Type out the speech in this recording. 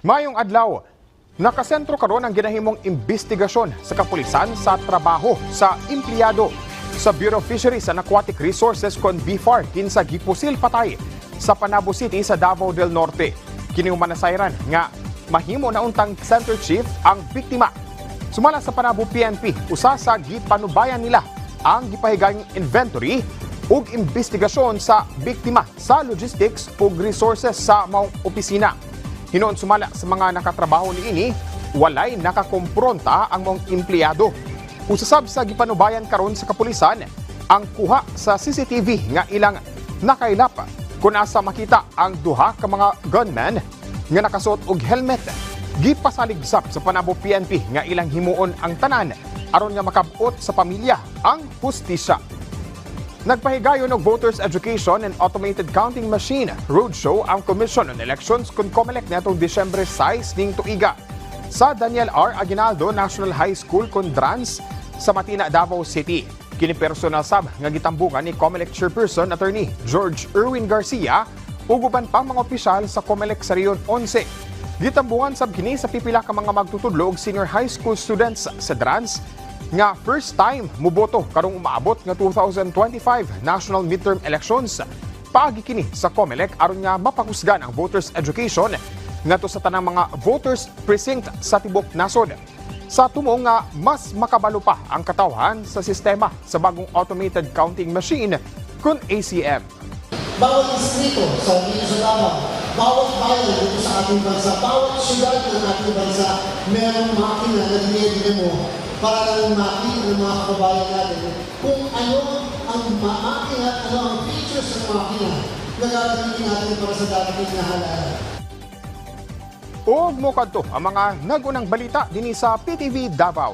Mayong adlaw, nakasentro karon ang ginahimong imbestigasyon sa kapulisan sa trabaho sa empleyado sa Bureau of Fisheries and Aquatic Resources kon BFAR kinsa gipusil patay sa Panabo City sa Davao del Norte. Kini manasayran nga mahimo na untang center chief ang biktima. Sumala sa Panabo PNP, usa sa gipanubayan nila ang gipahigayong inventory ug imbestigasyon sa biktima sa logistics ug resources sa maong opisina. Hinoon sumala sa mga nakatrabaho niini, walay nakakompronta ang mga empleyado. Usasab sa gipanubayan karon sa kapulisan ang kuha sa CCTV nga ilang nakailap kung asa makita ang duha ka mga gunmen nga nakasuot og helmet. Gipasaligsap sa Panabo PNP nga ilang himuon ang tanan aron nga makabot sa pamilya ang hustisya. Nagpahigayon og Voters Education and Automated Counting Machine Roadshow ang Commission on Elections kung COMELEC netong Disyembre 6 ning tuiga sa Daniel R. Aguinaldo National High School Condrans sa Matina, Davao City. Kini personal sab nga gitambungan ni COMELEC Chairperson Attorney George Erwin Garcia ug uban pang mga opisyal sa COMELEC sa Rion 11. Gitambungan sab kini sa pipila ka mga magtutudlo og senior high school students sa Drans nga first time muboto karong umaabot nga 2025 national midterm elections. Paagi kini sa COMELEC aron nga mapakusgan ang voters education ngadto sa tanang mga voters precinct sa tibok nasod. Sa tumo nga mas makabalo pa ang katawhan sa sistema sa bagong automated counting machine kun ACM. Bawat distrito sa Davao, bawat bayan dito sa ating bansa, bawat syudad ng ating bansa, merong makina na dinedine mo para lang makita ng mga kababayan natin kung ano ang makina at ano ang features ng makina na gagamitin natin para sa darating na halalan. Ug mo kadto ang mga nagunang balita dinhi sa PTV Davao.